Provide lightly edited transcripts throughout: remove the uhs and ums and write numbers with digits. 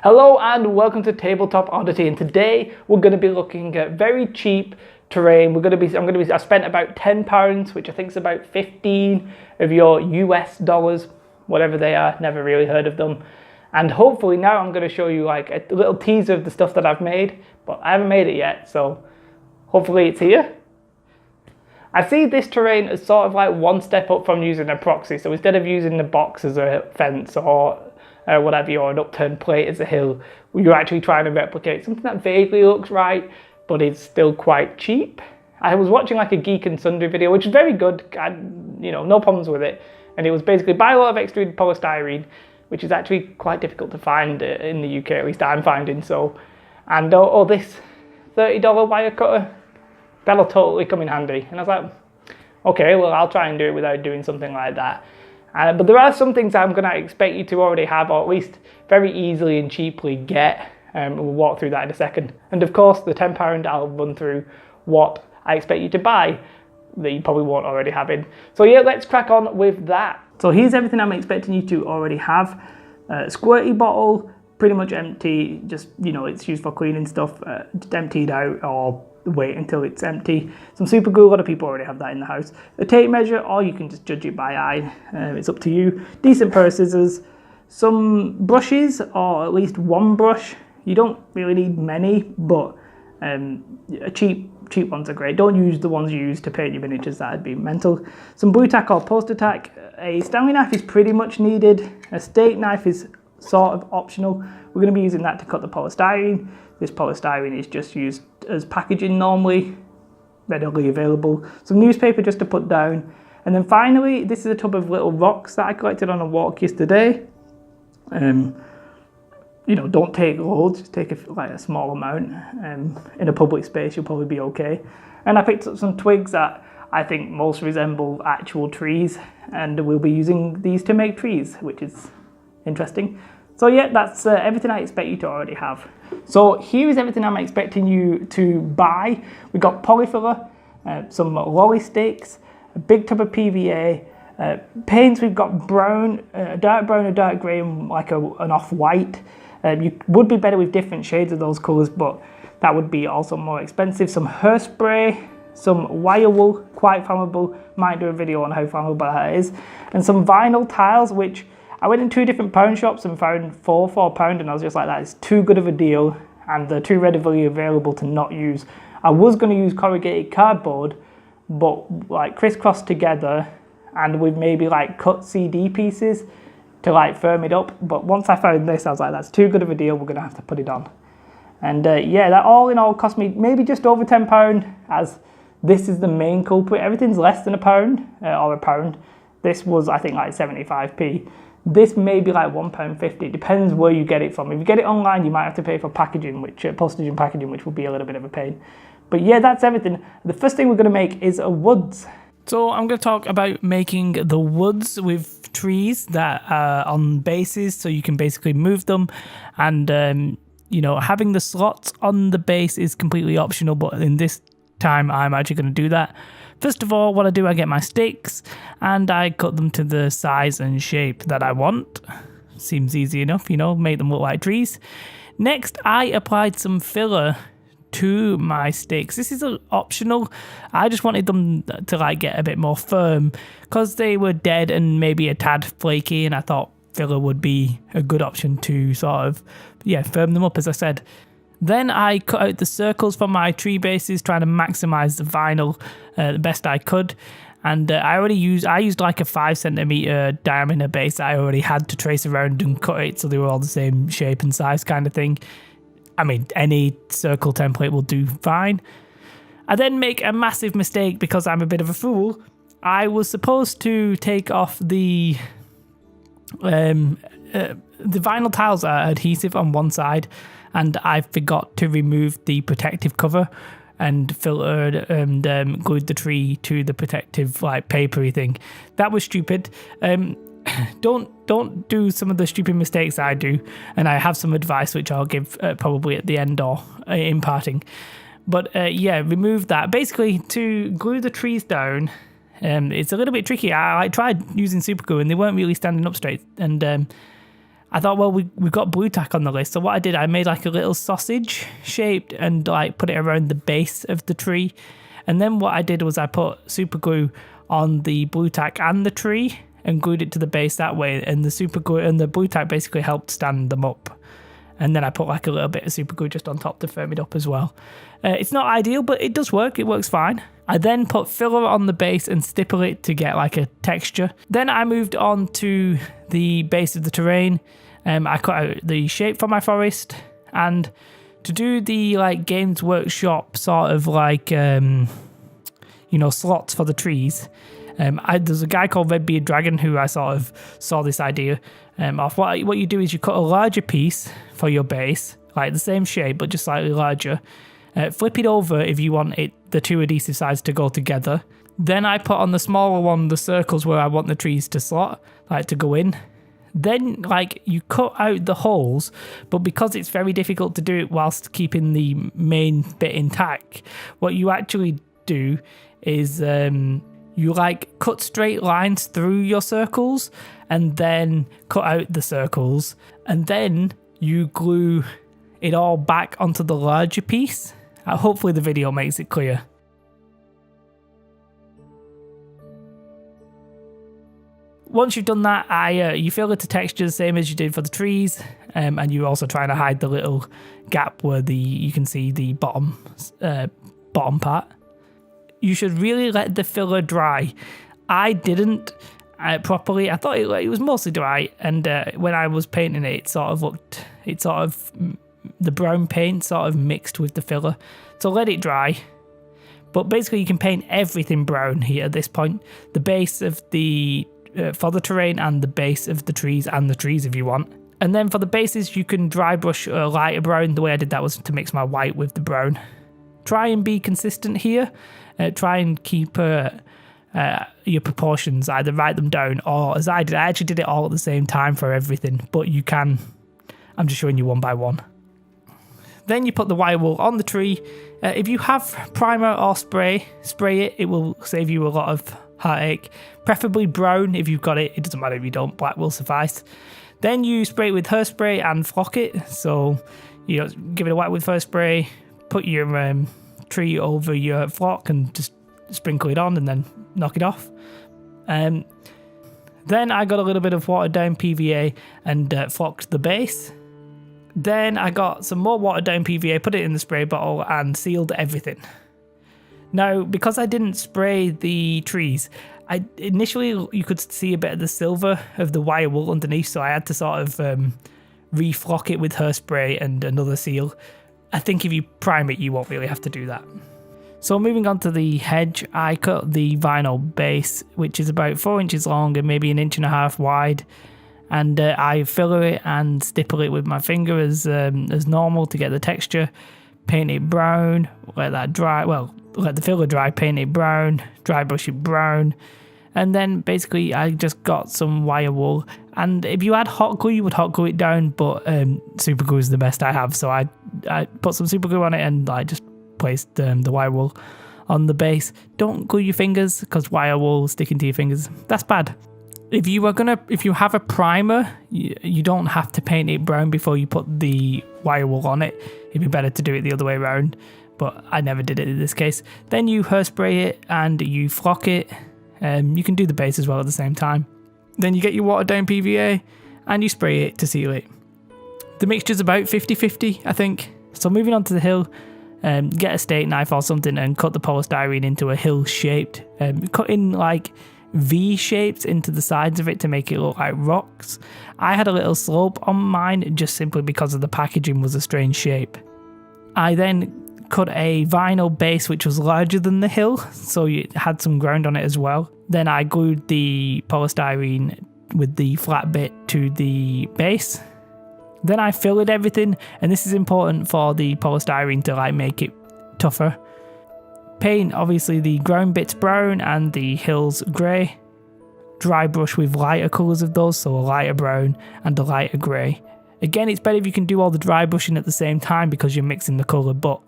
Hello and welcome to Tabletop Oddity, and today we're going to be looking at very cheap terrain. I spent about £10, which I think is about 15 of your US dollars, whatever they are, never really heard of them. And hopefully now I'm going to show you like a little teaser of the stuff that I've made, but I haven't made it yet, so hopefully it's here. I see this terrain as sort of like one step up from using a proxy, so instead of using the box as a fence or whatever, or an upturned plate as a hill, you're actually trying to replicate something that vaguely looks right, but is still quite cheap. I was watching like a Geek and Sundry video, which is very good, no problems with it, and it was basically buy a lot of extruded polystyrene, which is actually quite difficult to find in the UK, at least I'm finding so, and this $30 wire cutter, that'll totally come in handy. And I was like, okay, well I'll try and do it without doing something like that. But there are some things I'm going to expect you to already have, or at least very easily and cheaply get. We'll walk through that in a second. And of course, the £10 I'll run through what I expect you to buy that you probably won't already have in. So yeah, let's crack on with that. So here's everything I'm expecting you to already have. Squirty bottle, pretty much empty, just, it's used for cleaning stuff, just emptied out or wait until it's empty. Some super glue, a lot of people already have that in the house. A tape measure, or you can just judge it by eye, it's up to you. Decent pair of scissors, some brushes, or at least one brush. You don't really need many, but cheap ones are great. Don't use the ones you use to paint your miniatures, that'd be mental. Some Blu Tack or Poster Tack. A Stanley knife is pretty much needed. A steak knife is sort of optional. We're going to be using that to cut the polystyrene. This polystyrene is just used as packaging normally, readily available. Some newspaper just to put down. And then finally, this is a tub of little rocks that I collected on a walk yesterday. Don't take loads, just take a small amount. In a public space, you'll probably be okay. And I picked up some twigs that I think most resemble actual trees, and we'll be using these to make trees, which is interesting. So yeah, that's everything I expect you to already have. So here is everything I'm expecting you to buy. We've got Polyfiller, some lolly sticks, a big tub of PVA, paints. We've got brown, a dark brown, a dark grey, and like an off-white. You would be better with different shades of those colours, but that would be also more expensive. Some hairspray, some wire wool, quite flammable. Might do a video on how flammable that is. And some vinyl tiles, which I went in 2 different pound shops and found 4 for £1, and I was just like, that is too good of a deal, and they're too readily available to not use. I was going to use corrugated cardboard, but like crisscrossed together, and with maybe like cut CD pieces to like firm it up. But once I found this, I was like, that's too good of a deal, we're going to have to put it on. And yeah, that all in all cost me maybe just over £10, as this is the main culprit. Everything's less than £1 or £1. This was, I think, like 75p. This may be like £1.50, depends where you get it from. If you get it online, you might have to pay for packaging, postage and packaging, which will be a little bit of a pain. But yeah, that's everything. The first thing we're going to make is a woods. So I'm going to talk about making the woods with trees that are on bases, so you can basically move them. And, having the slots on the base is completely optional, but in this time, I'm actually going to do that. First of all, what I do, I get my sticks and I cut them to the size and shape that I want. Seems easy enough, make them look like trees. Next, I applied some filler to my sticks. This is optional. I just wanted them to like get a bit more firm because they were dead and maybe a tad flaky, and I thought filler would be a good option to sort of, firm them up, as I said. Then I cut out the circles for my tree bases, trying to maximise the vinyl the best I could. And I used like a 5cm diameter base that I already had to trace around and cut it so they were all the same shape and size kind of thing. I mean, any circle template will do fine. I then make a massive mistake because I'm a bit of a fool. I was supposed to take off the vinyl tiles are adhesive on one side, and I forgot to remove the protective cover and filtered and glued the tree to the protective like papery thing. That was stupid. Don't do some of the stupid mistakes I do, and I have some advice which I'll give probably at the end or in parting. But remove that. Basically, to glue the trees down, it's a little bit tricky. I tried using super glue and they weren't really standing up straight, and I thought, well, we've got Blu Tack on the list. So what I did, I made like a little sausage shaped and like put it around the base of the tree. And then what I did was I put super glue on the Blu Tack and the tree and glued it to the base that way. And the super glue and the Blu Tack basically helped stand them up. And then I put like a little bit of super glue just on top to firm it up as well. It's not ideal, but it does work. It works fine. I then put filler on the base and stipple it to get like a texture. Then I moved on to the base of the terrain. I cut out the shape for my forest, and to do the like Games Workshop sort of like slots for the trees. There's a guy called Redbeard Dragon who I sort of saw this idea off. What you do is you cut a larger piece for your base, like the same shape but just slightly larger. Flip it over if you want the two adhesive sides to go together. Then I put on the smaller one the circles where I want the trees to slot, like to go in. Then like you cut out the holes, but because it's very difficult to do it whilst keeping the main bit intact, what you actually do is you like cut straight lines through your circles and then cut out the circles, and then you glue it all back onto the larger piece. Hopefully the video makes it clear. Once you've done that, you fill it to texture the same as you did for the trees, and you're also trying to hide the little gap where you can see the bottom part. You should really let the filler dry. I didn't properly. I thought it was mostly dry, and when I was painting it, the brown paint sort of mixed with the filler. So let it dry. But basically you can paint everything brown here at this point. The base of for the terrain and the base of the trees and the trees if you want. And then for the bases you can dry brush a lighter brown. The way I did that was to mix my white with the brown. Try and be consistent here. Try and keep your proportions, either write them down or as I did. I actually did it all at the same time for everything, but you can. I'm just showing you one by one. Then you put the wire wool on the tree. If you have primer or spray it. It will save you a lot of heartache. Preferably brown if you've got it. It doesn't matter if you don't, black will suffice. Then you spray it with hairspray and flock it. So, give it a whack with hairspray, put your tree over your flock and just sprinkle it on and then knock it off. Then I got a little bit of watered down PVA and flocked the base. Then I got some more watered down PVA, put it in the spray bottle and sealed everything. Now, because I didn't spray the trees, initially you could see a bit of the silver of the wire wool underneath, so I had to sort of re-flock it with hairspray and another seal. I think if you prime it, you won't really have to do that. So moving on to the hedge, I cut the vinyl base, which is about 4 inches long and maybe 1.5 inches wide. And I filler it and stipple it with my finger as normal to get the texture. Paint it brown, let that dry, let the filler dry, paint it brown, dry brush it brown. And then basically I just got some wire wool. And if you had hot glue, you would hot glue it down, but super glue is the best I have. So I put some super glue on it and I just placed the wire wool on the base. Don't glue your fingers because wire wool sticking to your fingers, that's bad. If you have a primer, you don't have to paint it brown before you put the wire wool on it. It'd be better to do it the other way around, but I never did it in this case. Then you hairspray it and you flock it. You can do the base as well at the same time. Then you get your watered down PVA and you spray it to seal it. The mixture's about 50-50, I think. So moving on to the hill, get a steak knife or something and cut the polystyrene into a hill shaped. Cut in like V shapes into the sides of it to make it look like rocks. I had a little slope on mine just simply because of the packaging was a strange shape. I then cut a vinyl base which was larger than the hill, so it had some ground on it as well. Then I glued the polystyrene with the flat bit to the base. Then I filled everything, and this is important for the polystyrene to like make it tougher. Paint obviously the ground bits brown and the hills grey. Dry brush with lighter colours of those, so a lighter brown and a lighter grey. Again, it's better if you can do all the dry brushing at the same time because you're mixing the colour, but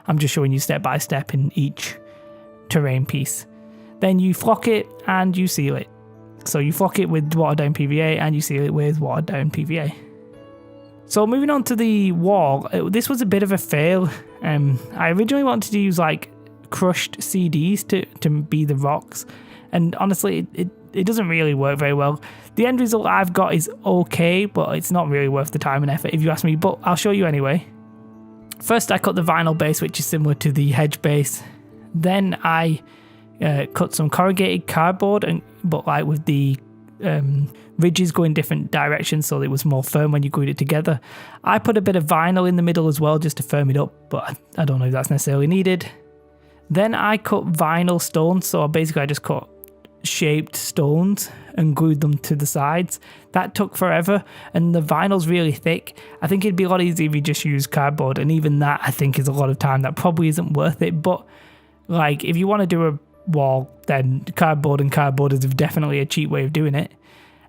I'm just showing you step by step in each terrain piece. Then you flock it and you seal it. So you flock it with watered down PVA and you seal it with watered down PVA. So moving on to the wall, this was a bit of a fail. I originally wanted to use like crushed CDs to be the rocks, and honestly it doesn't really work very well. The end result I've got is okay, but it's not really worth the time and effort if you ask me, but I'll show you anyway. First I cut the vinyl base, which is similar to the hedge base. Then I cut some corrugated cardboard, but like with the ridges going different directions so it was more firm when you glued it together. I put a bit of vinyl in the middle as well just to firm it up, but I don't know if that's necessarily needed. Then I cut vinyl stones, so basically I just cut shaped stones and glued them to the sides. That took forever, and the vinyl's really thick. I think it'd be a lot easier if you just use cardboard, and even that I think is a lot of time. That probably isn't worth it, but like if you want to do a wall, then cardboard is definitely a cheap way of doing it.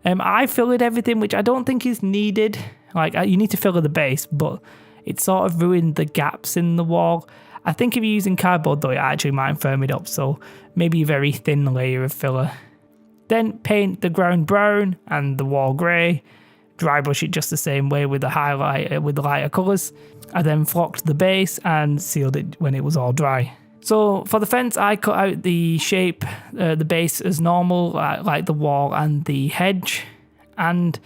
I fillered everything, which I don't think is needed. Like you need to filler the base, but it sort of ruined the gaps in the wall. I think if you're using cardboard though, it actually might firm it up, so maybe a very thin layer of filler. Then paint the ground brown and the wall grey. Dry brush it just the same way with the highlight with the lighter colours. I then flocked the base and sealed it when it was all dry. So for the fence, I cut out the shape, the base as normal, like the wall and the hedge. And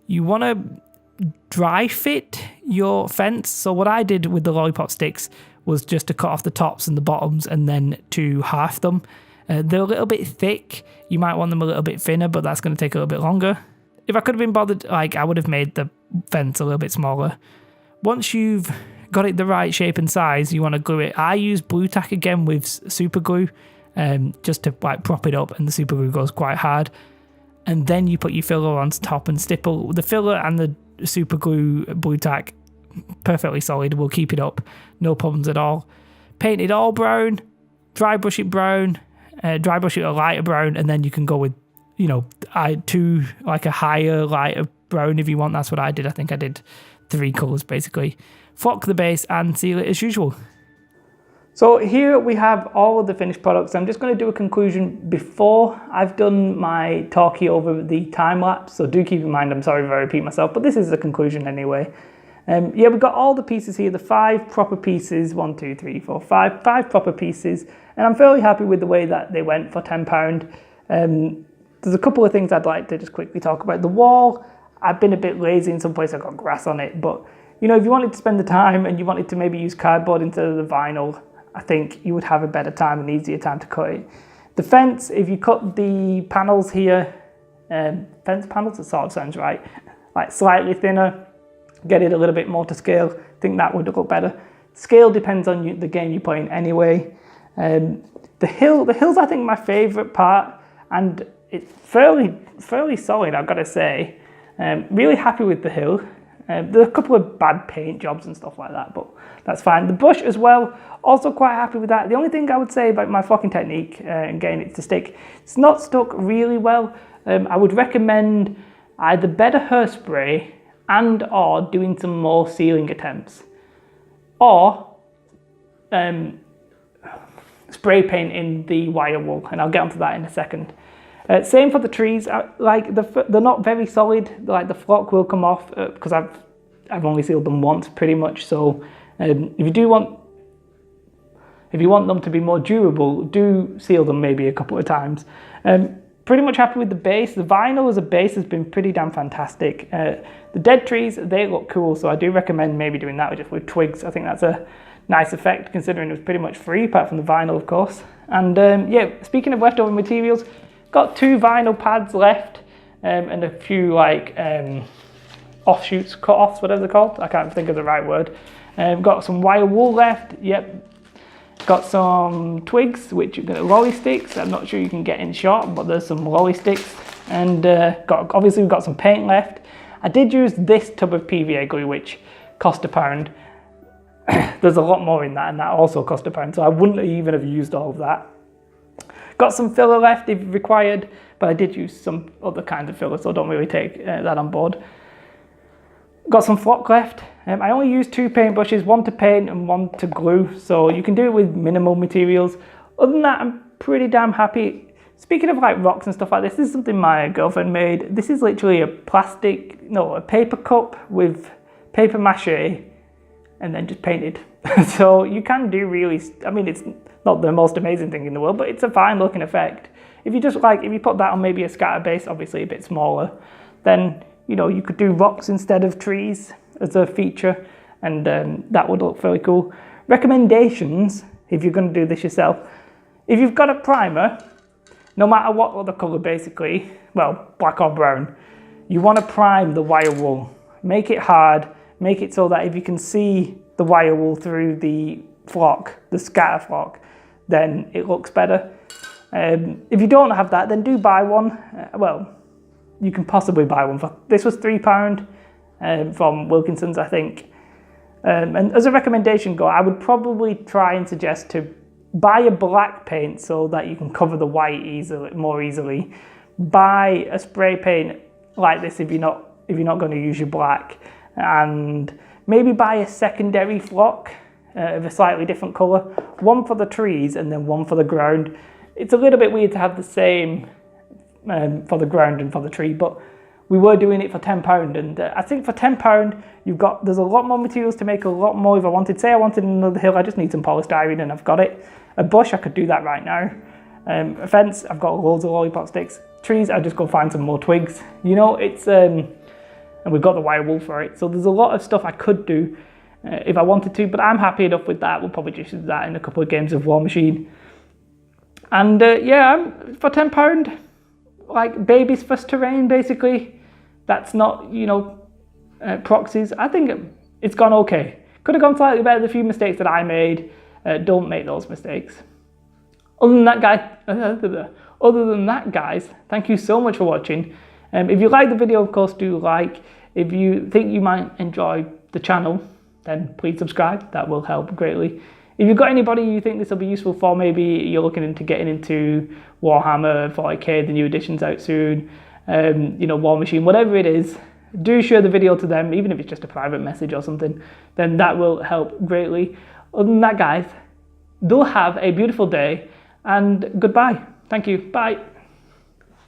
you want to dry fit your fence. So what I did with the lollipop sticks was just to cut off the tops and the bottoms and then to half them. They're a little bit thick. You might want them a little bit thinner, but that's going to take a little bit longer. If I could have been bothered, like I would have made the fence a little bit smaller. Once you've got it the right shape and size, you want to glue it. I use Blu Tack again with super glue, just to like prop it up, and the super glue goes quite hard. And then you put your filler on top and stipple. The filler and the super glue Blu Tack, perfectly solid, will keep it up, no problems at all. Paint it all brown, dry brush it brown, dry brush it a lighter brown, and then you can go with, you know, like a higher, lighter brown if you want. That's what I did. I think I did 3 colours basically. Flock the base and seal it as usual. So here we have all of the finished products. I'm just going to do a conclusion before I've done my talkie over the time lapse. So do keep in mind, I'm sorry if I repeat myself, but this is the conclusion anyway. Yeah, we've got all the pieces here, the 5 proper pieces, 1, 2, 3, 4, 5 proper pieces, and I'm fairly happy with the way that they went for £10. There's a couple of things I'd like to just quickly talk about. The wall, I've been a bit lazy in some places, I've got grass on it, but you know, if you wanted to spend the time and you wanted to maybe use cardboard instead of the vinyl, I think you would have a better time and easier time to cut it. The fence, if you cut the panels here, fence panels, it sort of sounds right, like slightly thinner, get it a little bit more to scale, I think that would look better. Scale depends on the game you're playing anyway. The hill's I think my favourite part, and it's fairly solid, I've got to say. Really happy with the hill. There are a couple of bad paint jobs and stuff like that, but that's fine. The brush as well, also quite happy with that. The only thing I would say about my flocking technique and getting it to stick, it's not stuck really well. I would recommend either better hairspray and or doing some more sealing attempts, or spray painting the wire wool, and I'll get onto that in a second. Same for the trees. Like they're not very solid. Like the flock will come off because I've only sealed them once, pretty much. So if you want them to be more durable, do seal them maybe a couple of times. Pretty much happy with the base. The vinyl as a base has been pretty damn fantastic. The dead trees, they look cool, so I do recommend maybe doing that just with twigs. I think that's a nice effect considering it was pretty much free apart from the vinyl, of course. And yeah, speaking of leftover materials, got 2 vinyl pads left and a few like offshoots, cut-offs, whatever they're called. I can't think of the right word. Got some wire wool left, yep. Got some twigs, which are lolly sticks. I'm not sure you can get in shot, but there's some lolly sticks. And obviously we've got some paint left. I did use this tub of PVA glue, which cost £1. There's a lot more in that, and that also cost £1, so I wouldn't even have used all of that. Got some filler left if required, but I did use some other kinds of filler, so don't really take that on board. Got some flock left. I only used 2 paintbrushes, one to paint and one to glue, so you can do it with minimal materials. Other than that, I'm pretty damn happy. Speaking of like rocks and stuff like this is something my girlfriend made. This is literally a paper cup with paper mache, and then just painted. So you can do really, I mean, it's not the most amazing thing in the world, but it's a fine looking effect. If you just like, if you put that on maybe a scatter base, obviously a bit smaller, then, you know, you could do rocks instead of trees as a feature, and that would look very cool. Recommendations, if you're going to do this yourself, if you've got a primer, no matter what other colour basically, well, black or brown, you want to prime the wire wool. Make it hard, make it so that if you can see the wire wool through the flock, the scatter flock, then it looks better. If you don't have that, then do buy one. Well, you can possibly buy one for, this was £3 from Wilkinson's, I think. And as a recommendation go, I would probably try and suggest to buy a black paint so that you can cover the white more easily. Buy a spray paint like this if you're not going to use your black, and maybe buy a secondary flock of a slightly different colour, one for the trees and then one for the ground. It's a little bit weird to have the same for the ground and for the tree, but we were doing it for £10, and I think for £10 there's a lot more materials to make a lot more. If I wanted, say I wanted another hill, I just need some polystyrene and I've got it. A bush, I could do that right now. A fence, I've got loads of lollipop sticks. Trees, I just go find some more twigs. You know, it's and we've got the wire wool for it. So there's a lot of stuff I could do if I wanted to, but I'm happy enough with that. We'll probably just do that in a couple of games of War Machine. And yeah, for £10, like baby's first terrain basically. That's not, you know, proxies. I think it's gone okay. Could have gone slightly better. The few mistakes that I made. Don't make those mistakes. Other than that, guys, thank you so much for watching. If you like the video, of course, do like. If you think you might enjoy the channel, then please subscribe. That will help greatly. If you've got anybody you think this will be useful for, maybe you're looking into getting into Warhammer 40k, the new edition's out soon, you know, War Machine, whatever it is, do share the video to them, even if it's just a private message or something, then that will help greatly. Other than that, guys, do have a beautiful day, and goodbye. Thank you. Bye.